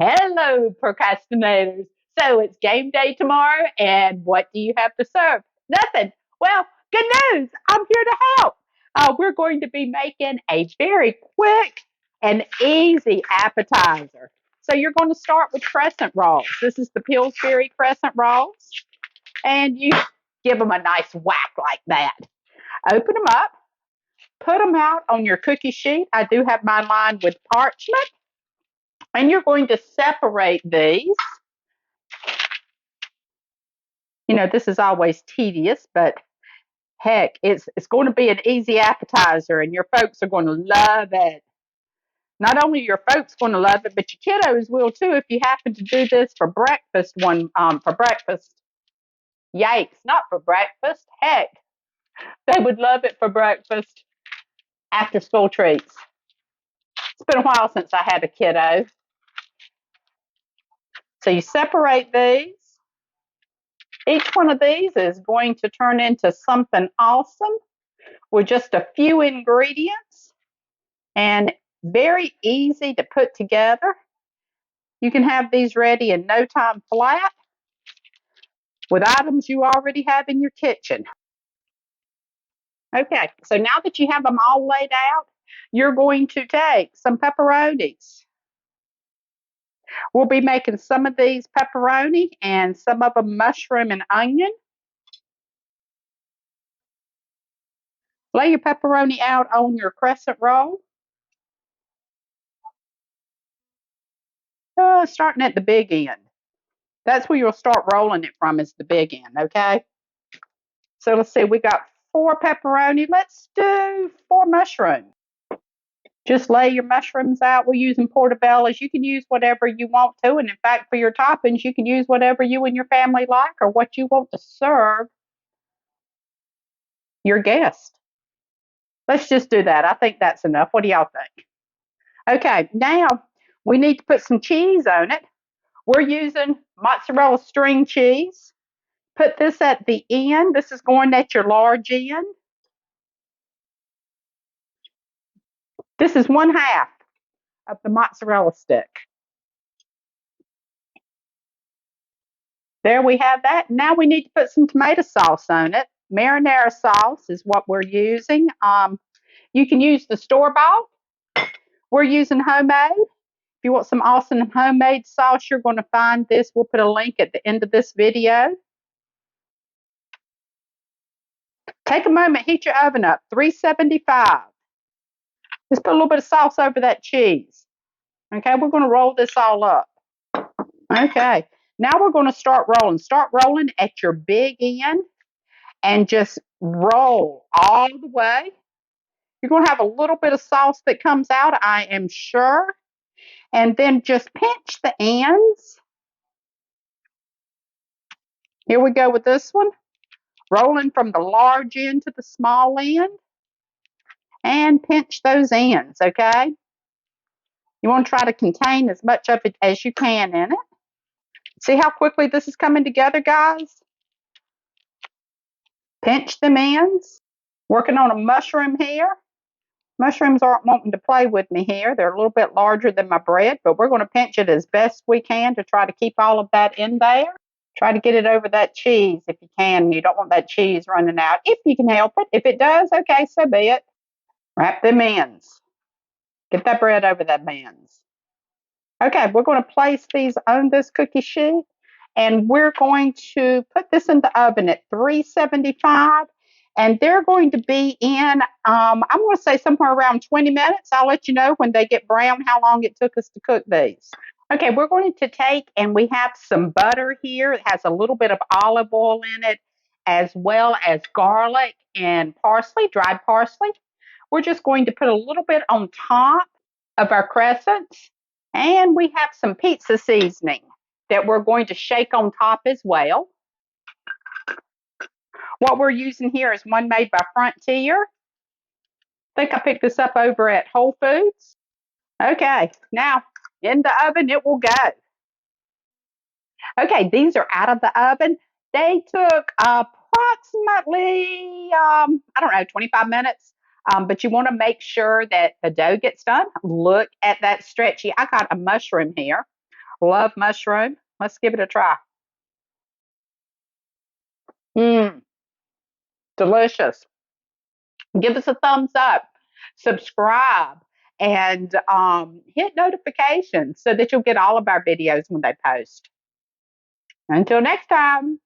Hello, procrastinators. So it's game day tomorrow, and what do you have to serve? Nothing. Well, good news. I'm here to help. We're going to be making a very quick and easy appetizer. So you're going to start with crescent rolls. This is the Pillsbury crescent rolls, and you give them a nice whack like that. Open them up, put them out on your cookie sheet. I do have mine lined with parchment, and you're going to separate these. This is always tedious, but heck, it's going to be an easy appetizer, and your folks are going to love it. Not only your folks going to love it, but your kiddos will too. If you happen to do this for breakfast, for breakfast, yikes, not for breakfast. Heck, they would love it for breakfast. After school treats. It's been a while since I had a kiddo. So you separate these. Each one of these is going to turn into something awesome with just a few ingredients and very easy to put together. You can have these ready in no time flat with items you already have in your kitchen. Okay, so now that you have them all laid out, you're going to take some pepperonis. We'll be making some of these pepperoni and some of them mushroom and onion. Lay your pepperoni out on your crescent roll. Starting at the big end. That's where you'll start rolling it from, is the big end, okay? So let's see, we got 4 pepperoni. Let's do 4 mushrooms. Just lay your mushrooms out. We're using portobellos. You can use whatever you want to. And in fact, for your toppings, you can use whatever you and your family like or what you want to serve your guest. Let's just do that. I think that's enough. What do y'all think? Okay, now we need to put some cheese on it. We're using mozzarella string cheese. Put this at the end. This is going at your large end. This is 1/2 of the mozzarella stick. There we have that. Now we need to put some tomato sauce on it. Marinara sauce is what we're using. You can use the store-bought. We're using homemade. If you want some awesome homemade sauce, you're going to find this. We'll put a link at the end of this video. Take a moment, heat your oven up, 375. Just put a little bit of sauce over that cheese. Okay, we're going to roll this all up. Okay, now we're going to start rolling. Start rolling at your big end and just roll all the way. You're going to have a little bit of sauce that comes out, I am sure. And then just pinch the ends. Here we go with this one. Rolling from the large end to the small end. And pinch those ends, okay? You want to try to contain as much of it as you can in it. See how quickly this is coming together, guys? Pinch them ends. Working on a mushroom here. Mushrooms aren't wanting to play with me here. They're a little bit larger than my bread, but we're going to pinch it as best we can to try to keep all of that in there. Try to get it over that cheese if you can. You don't want that cheese running out if you can help it. If it does, okay, so be it. Wrap them ends. Get that bread over that ends. Okay, we're going to place these on this cookie sheet, and we're going to put this in the oven at 375, and they're going to be in, I'm going to say somewhere around 20 minutes. I'll let you know when they get brown how long it took us to cook these. Okay, we're going to take, and we have some butter here. It has a little bit of olive oil in it, as well as garlic and parsley, dried parsley. We're just going to put a little bit on top of our crescents. And we have some pizza seasoning that we're going to shake on top as well. What we're using here is one made by Frontier. I think I picked this up over at Whole Foods. Okay, now in the oven it will go. Okay, these are out of the oven. They took approximately, 25 minutes. But you want to make sure that the dough gets done. Look at that stretchy. I got a mushroom here. Love mushroom. Let's give it a try. Mmm, delicious. Give us a thumbs up, subscribe, and hit notifications so that you'll get all of our videos when they post. Until next time.